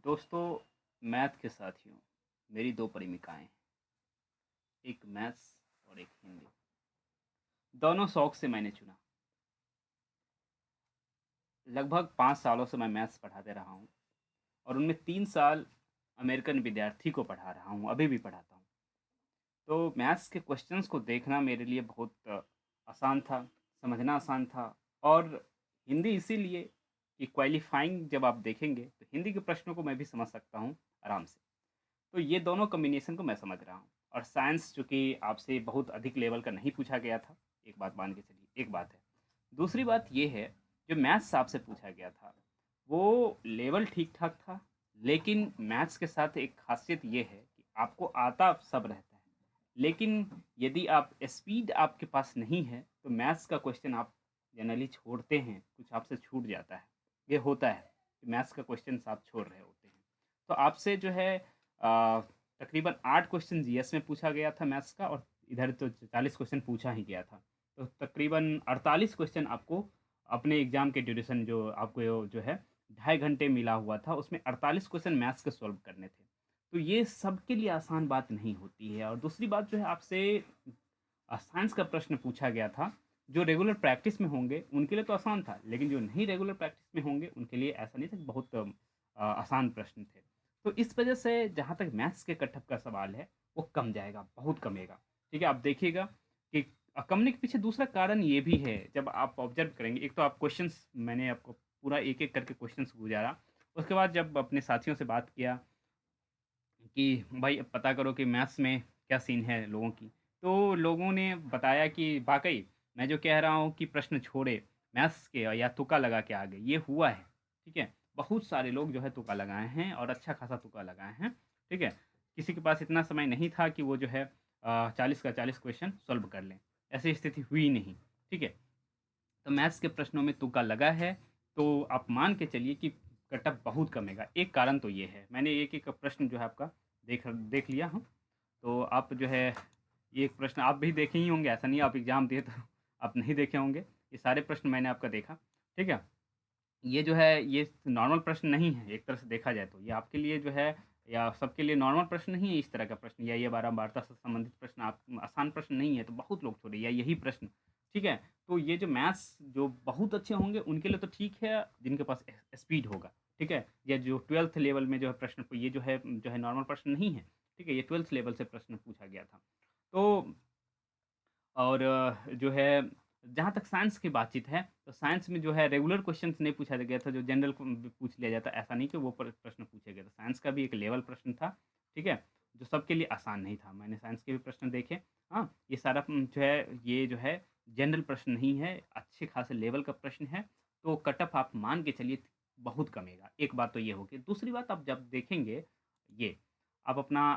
दोस्तों, मैथ के साथियों, मेरी 2 परिमिकाएँ हैं, एक मैथ्स और एक हिंदी। दोनों शौक से मैंने चुना। लगभग 5 सालों से मैं मैथ्स पढ़ाते रहा हूँ और उनमें 3 साल अमेरिकन विद्यार्थी को पढ़ा रहा हूँ, अभी भी पढ़ाता हूँ। तो मैथ्स के क्वेश्चंस को देखना मेरे लिए बहुत आसान था, समझना आसान था और हिंदी इसीलिए कि क्वालीफाइंग जब आप देखेंगे, तो हिंदी के प्रश्नों को मैं भी समझ सकता हूँ आराम से। तो ये दोनों कॉम्बिनेशन को मैं समझ रहा हूँ और साइंस चूँकि आपसे बहुत अधिक लेवल का नहीं पूछा गया था, एक बात मान के चलिए, एक बात है। दूसरी बात ये है, जो मैथ्स आपसे पूछा गया था, वो लेवल ठीक-ठाक था, लेकिन मैथ्स के साथ एक ख़ासियत ये है कि आपको आता सब रहता है। लेकिन यदि आप स्पीड आपके पास नहीं है, तो मैथ्स का क्वेश्चन आप जनरली छोड़ते हैं, कुछ आपसे छूट जाता है। ये होता है, कि मैथ्स का क्वेश्चन्स आप छोड़ रहे होते हैं। तो आपसे जो है तकरीबन 8 क्वेश्चन जीएस में पूछा गया था मैथ्स का और इधर तो 40 क्वेश्चन पूछा ही गया था। तो तकरीबन 48 क्वेश्चन आपको अपने एग्ज़ाम के ड्यूरेशन जो आपको जो है ढाई घंटे मिला हुआ था, उसमें 48 क्वेश्चन मैथ्स के सॉल्व करने थे। तो ये सबके लिए आसान बात नहीं होती है और दूसरी बात जो है आपसे साइंस का प्रश्न पूछा गया था, जो रेगुलर प्रैक्टिस में होंगे, उनके लिए तो आसान था, लेकिन जो नहीं रेगुलर प्रैक्टिस में होंगे, उनके लिए ऐसा नहीं था कि बहुत आसान प्रश्न थे। तो इस वजह से जहाँ तक मैथ्स के कटअप का सवाल है, वो कम जाएगा, बहुत कमेगा। ठीक है? आप देखिएगा कि कमने के पीछे दूसरा कारण ये भी है, जब आप ऑब्ज़र्व करेंगे, एक तो आप क्वेश्चन्स मैंने आपको पूरा एक-एक करके क्वेश्चन्स गुज़ारा, उसके बाद जब अपने साथियों से बात किया कि भाई अब पता करो कि मैथ्स में क्या सीन है लोगों की। तो लोगों ने बताया कि वाक़ई मैं जो कह रहा हूँ कि प्रश्न छोड़े, मैथ्स के या तुक्का लगा के आ गए, ये हुआ है, ठीक है? बहुत सारे लोग जो है तुक्का लगाए हैं और अच्छा खासा तुक्का लगाए हैं, ठीक है? किसी के पास इतना समय नहीं था कि वो जो है 40 का 40 क्वेश्चन सॉल्व कर लें, ऐसी स्थिति हुई नहीं, ठीक है? तो मैथ्स के प्रश्नों में तुक्का लगा है, तो आप मान के चलिए कि कटऑफ बहुत कमेगा। एक कारण तो ये है, मैंने एक-एक प्रश्न जो है आपका देख देख लिया हूँ, तो आप जो है ये एक प्रश्न आप भी देखे ही होंगे, ऐसा नहीं है आप एग्ज़ाम दिए तो आप नहीं देखे होंगे। ये सारे प्रश्न मैंने आपका देखा, ठीक है? ये जो है ये नॉर्मल प्रश्न नहीं है, एक तरह से देखा जाए तो। ये आपके लिए जो है या सबके लिए नॉर्मल प्रश्न नहीं है इस तरह का प्रश्न या ये बारंबारता से संबंधित प्रश्न आप आसान प्रश्न नहीं है, तो बहुत लोग छोड़े या यही प्रश्न, ठीक है? तो ये जो मैथ्स जो बहुत अच्छे होंगे उनके लिए तो ठीक है, जिनके पास स्पीड होगा, ठीक है? या जो 12th लेवल में जो है प्रश्न ये जो है नॉर्मल प्रश्न नहीं है, ठीक है? ये 12th लेवल से प्रश्न पूछा गया था। तो और जो है जहाँ तक साइंस की बातचीत है, तो साइंस में जो है रेगुलर क्वेश्चन्स नहीं पूछा गया था, जो जनरल पूछ लिया जाता है, ऐसा नहीं कि वो प्रश्न पूछे गए थे। साइंस का भी एक लेवल प्रश्न था, ठीक है? जो सबके लिए आसान नहीं था। मैंने साइंस के भी प्रश्न देखे, हाँ, ये सारा जो है जनरल प्रश्न नहीं है, अच्छे खासे लेवल का प्रश्न है, तो कट-ऑफ आप मान के चलिए बहुत कमेगा। एक बात तो ये हो गई। दूसरी बात आप जब देखेंगे ये, आप अपना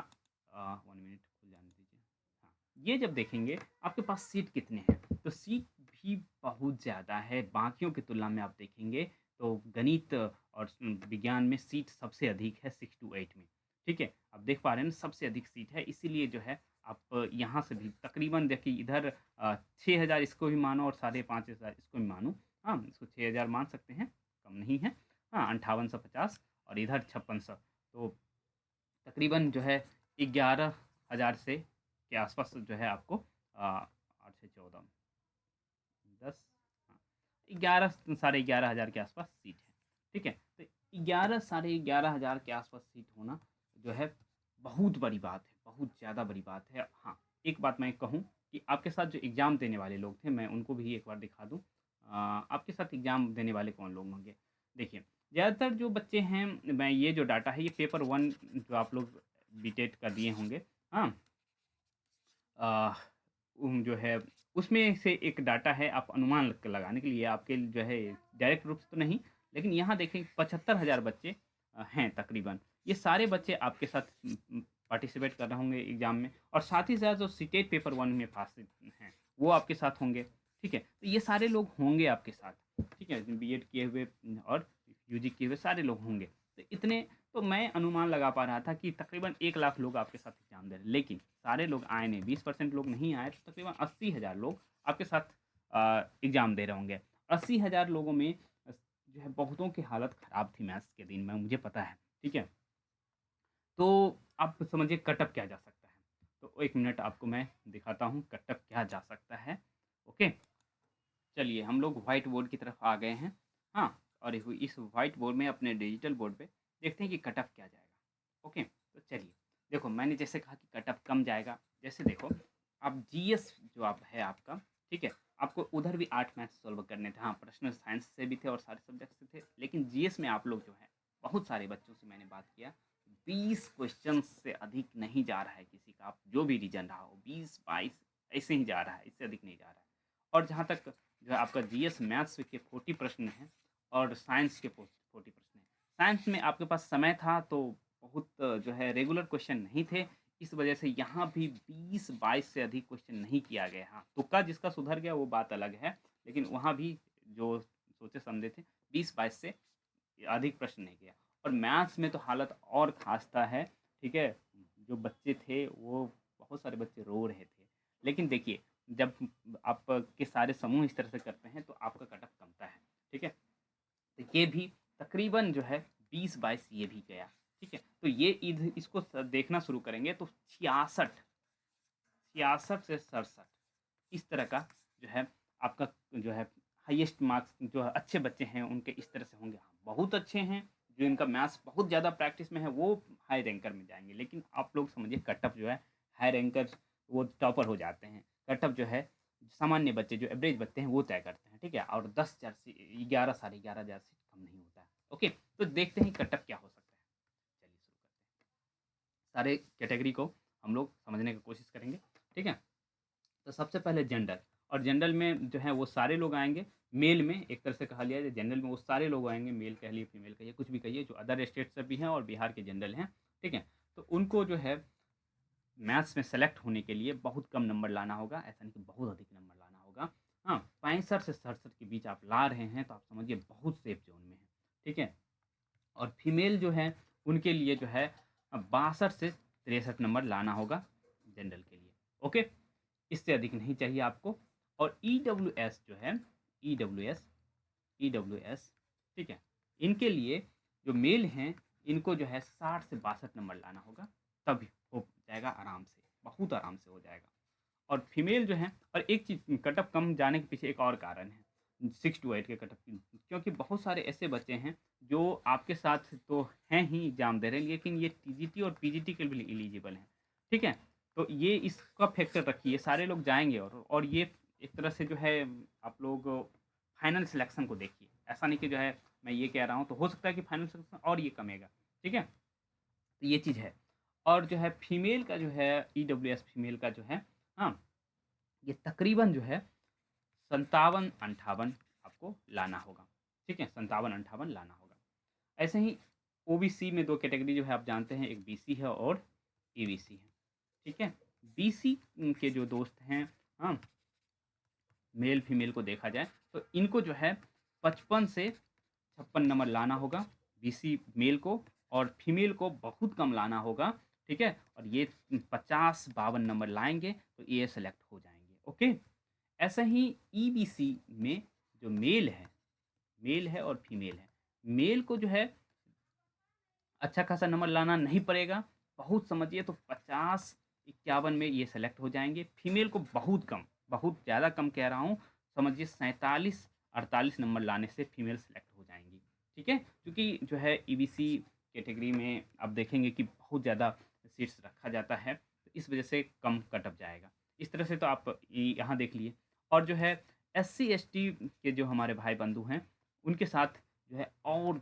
1 मिनट खुल जाने दीजिए। हाँ, ये जब देखेंगे आपके पास सीट कितने हैं, तो सीट भी बहुत ज़्यादा है, बाकियों की तुलना में आप देखेंगे तो गणित और विज्ञान में सीट सबसे अधिक है 6 टू 8 में, ठीक है? आप देख पा रहे हैं ना सबसे अधिक सीट है इसीलिए जो है आप यहाँ से भी तकरीबन देखिए इधर 6000 इसको भी मानो और 5500 इसको भी मानो, हाँ, इसको 6000 मान सकते हैं, कम नहीं है, हाँ, 5850 और इधर 5600 तो तकरीबन जो है 11,000 से के आसपास जो है आपको 8 से 14 10 हाँ, 11 साढ़े 11,000 के आसपास सीट है, ठीक है? तो 11 साढ़े 11,000 के आसपास सीट होना जो है बहुत बड़ी बात है, बहुत ज़्यादा बड़ी बात है। हाँ, एक बात मैं कहूँ कि आपके साथ जो एग्ज़ाम देने वाले लोग थे, मैं उनको भी एक बार दिखा दूँ। आपके साथ एग्ज़ाम देने वाले कौन लोग होंगे? देखिए, ज़्यादातर जो बच्चे हैं मैं ये जो डाटा है ये पेपर 1 जो आप लोग बीटेट का दिए होंगे, हाँ? अ, जो है उसमें से एक डाटा है आप अनुमान लगाने के लिए आपके जो है डायरेक्ट रूप से तो नहीं, लेकिन यहाँ देखें 75,000 बच्चे हैं तकरीबन। ये सारे बच्चे आपके साथ पार्टिसिपेट कर रहे होंगे एग्ज़ाम में और साथ ही साथ जो सीटेट पेपर 1 में पास हैं, वो आपके साथ होंगे, ठीक है? तो ये सारे लोग होंगे आपके साथ, ठीक है? बीएड किए हुए और यूजी किए हुए सारे लोग होंगे। तो इतने तो मैं अनुमान लगा पा रहा था कि तकरीबन 1 लाख लोग आपके साथ एग्ज़ाम दे रहे हैं, लेकिन सारे लोग आए नहीं, 20% लोग नहीं आए, तो तकरीबन 80,000 लोग आपके साथ एग्ज़ाम दे रहे होंगे। 80,000 लोगों में जो है बहुतों की हालत ख़राब थी मैथ्स के दिन में, मुझे पता है, ठीक है? तो आप समझिए कटअप क्या जा सकता है। तो 1 मिनट आपको मैं दिखाता हूँ कटअप क्या जा सकता है। ओके, चलिए हम लोग व्हाइट बोर्ड की तरफ आ गए हैं। हाँ, और इस व्हाइट बोर्ड में अपने डिजिटल बोर्ड पे देखते हैं कि कटअप क्या जाएगा। ओके, तो चलिए देखो मैंने जैसे कहा कि कटअप कम जाएगा। जैसे देखो आप जीएस जो आप है आपका, ठीक है? आपको उधर भी 8 मैथ्स सॉल्व करने थे। हाँ, प्रश्न साइंस से भी थे और सारे सब्जेक्ट से थे। लेकिन जीएस में आप लोग जो है बहुत सारे बच्चों से मैंने बात किया, 20 क्वेश्चन से अधिक नहीं जा रहा है किसी का। आप जो भी रीजन रहा हो 20-22 ऐसे ही जा रहा है, इससे अधिक नहीं जा रहा है। और जहाँ तक जो है आपका जीएस मैथ्स के 40 प्रश्न हैं और साइंस के 40 प्रश्न हैं। साइंस में आपके पास समय था तो बहुत जो है रेगुलर क्वेश्चन नहीं थे। इस वजह से यहाँ भी 20-22 से अधिक क्वेश्चन नहीं किया गया। हाँ, तुक्का जिसका सुधर गया वो बात अलग है, लेकिन वहाँ भी जो सोचे समझे थे 20-22 से अधिक प्रश्न नहीं किया। और मैथ्स में तो हालत और ख़ास है, ठीक है? जो बच्चे थे वो बहुत सारे बच्चे रो रहे थे। लेकिन देखिए, जब आपके सारे समूह इस तरह से करते हैं तो आपका कटऑफ कमता है, ठीक है? तो ये भी तकरीबन जो है 20-22 ये भी गया, ठीक है? तो ये इसको देखना शुरू करेंगे तो 66 66 से 67 इस तरह का जो है आपका जो है हाईएस्ट मार्क्स जो है अच्छे बच्चे हैं उनके इस तरह से होंगे। हाँ, बहुत अच्छे हैं जो इनका मैथ्स बहुत ज़्यादा प्रैक्टिस में है वो हाई रैंकर में जाएँगे। लेकिन आप लोग समझिए कटऑफ जो है हाई रैंकर वो टॉपर हो जाते हैं। कटऑफ जो है सामान्य बच्चे जो एवरेज बच्चे हैं वो तय करते हैं, ठीक है? और 10,000 से 11 साढ़े 11,000 से कम नहीं होता है। ओके, तो देखते हैं कटऑफ क्या हो सकता है। चलिए शुरू करते हैं। सारे कैटेगरी को हम लोग समझने की कोशिश करेंगे, ठीक है? तो सबसे पहले जनरल और जनरल में जो है वो सारे लोग आएँगे। मेल में एक तरह से कहा लिया जाए जनरल में वो सारे लोग आएँगे, मेल कह लिए, फीमेल कहिए, कुछ भी कहिए जो अदर स्टेट से भी हैं और बिहार के जनरल हैं, ठीक है? तो उनको जो है मैथ्स में सेलेक्ट होने के लिए बहुत कम नंबर लाना होगा, ऐसा नहीं कि बहुत अधिक नंबर लाना होगा। हाँ, 65 से 67 के बीच आप ला रहे हैं तो आप समझिए बहुत सेफ ज़ोन में हैं, ठीक है? और फीमेल जो है उनके लिए जो है 62 से 63 नंबर लाना होगा जनरल के लिए। ओके? इससे अधिक नहीं चाहिए आपको। और ईडब्ल्यूएस जो है ईडब्ल्यूएस ईडब्ल्यूएस ठीक है? इनके लिए जो मेल हैं इनको जो है 60 से 62 नंबर लाना होगा, तब हो जाएगा आराम से, बहुत आराम से हो जाएगा। और फीमेल जो हैं और एक चीज़ कटऑफ कम जाने के पीछे एक और कारण है, 6 टू 8 के कटऑफ की क्योंकि बहुत सारे ऐसे बच्चे हैं जो आपके साथ तो हैं ही एग्ज़ाम दे रहे हैं, लेकिन ये टीजीटी और पीजीटी के लिए एलिजिबल हैं, ठीक है? तो ये इसका फैक्टर रखिए, सारे लोग जाएँगे और ये एक तरह से जो है आप लोग फाइनल सिलेक्शन को देखिए। ऐसा नहीं कि जो है मैं ये कह रहा हूँ, तो हो सकता है कि फाइनल सिलेक्शन और ये कमेगा, ठीक है? तो ये चीज़ है। और जो है फीमेल का जो है ईडब्ल्यूएस फीमेल का जो है हाँ, ये तकरीबन जो है 57-58 आपको लाना होगा, ठीक है? 57-58 लाना होगा। ऐसे ही ओबीसी में 2 कैटेगरी जो है आप जानते हैं, एक बीसी है और ईबीसी है, ठीक है? बीसी के जो दोस्त हैं, हाँ, मेल फीमेल को देखा जाए तो इनको जो है 55 से 56 नंबर लाना होगा बीसी मेल को और फीमेल को बहुत कम लाना होगा, ठीक है? और ये 50-52 नंबर लाएँगे तो ये सेलेक्ट हो जाएँगे, ओके? ऐसा ही ईबीसी में जो मेल है और फीमेल है। मेल को जो है अच्छा खासा नंबर लाना नहीं पड़ेगा, बहुत समझिए तो 50-51 में ये सेलेक्ट हो जाएँगे। फीमेल को बहुत कम, बहुत ज़्यादा कम कह रहा हूँ, समझिए 47-48 नंबर लाने से फीमेल सेलेक्ट हो जाएँगी, ठीक है? क्योंकि जो है ईबीसी कैटेगरी में आप देखेंगे कि बहुत ज़्यादा सीट्स रखा जाता है, तो इस वजह से कम कट ऑफ जाएगा। इस तरह से तो आप यहाँ देख लिए और जो है एससी-एसटी के जो हमारे भाई-बंधु हैं, उनके साथ जो है और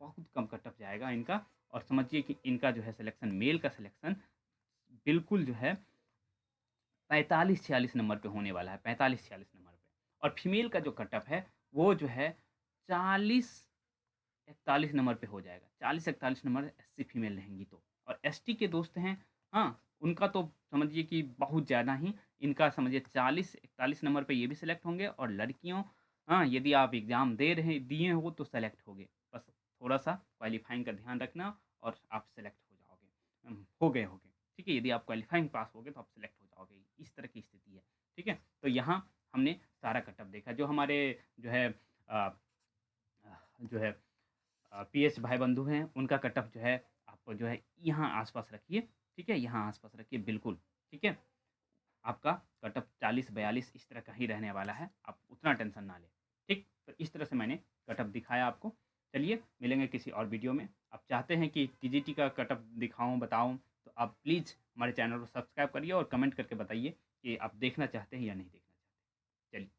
बहुत कम कट ऑफ जाएगा इनका और समझिए कि इनका जो है सिलेक्शन मेल का सिलेक्शन बिल्कुल जो है 45-46 नंबर पे होने वाला है, 45-46 नंबर पे। और फीमेल का जो कट ऑफ है, वो जो है 40-41 नंबर पे हो जाएगा। 40-41 नंबर एससी फीमेल रहेंगी तो। और एसटी के दोस्त हैं, हाँ, उनका तो समझिए कि बहुत ज़्यादा ही, इनका समझिए 40-41 नंबर पे ये भी सेलेक्ट होंगे और लड़कियों, हाँ, यदि आप एग्ज़ाम दिए हो तो सेलेक्ट होगे। बस थोड़ा-सा क्वालीफाइंग का ध्यान रखना और आप सेलेक्ट हो जाओगे। हो गए होगे। ठीक है? यदि आप क्वालीफाइंग पास हो गए तो आप सेलेक्ट हो जाओगे। इस तरह की स्थिति है। ठीक है? तो यहाँ हमने सारा कट ऑफ देखा। जो हमारे जो है जो है पीएच भाई बंधु हैं, उनका कट ऑफ जो है आप को जो है यहाँ आस-पास रखिए, ठीक है? यहाँ आस-पास रखिए बिल्कुल, ठीक है? आपका कटऑफ 40-42 इस तरह का ही रहने वाला है, आप उतना टेंशन ना लें, ठीक? तो इस तरह से मैंने कटऑफ दिखाया आपको। चलिए, मिलेंगे किसी और वीडियो में। आप चाहते हैं कि टीजीटी का कटऑफ दिखाऊँ, बताऊँ, तो आप प्लीज़ हमारे चैनल को सब्सक्राइब करिए और कमेंट करके बताइए कि आप देखना चाहते हैं या नहीं देखना चाहते। चलिए।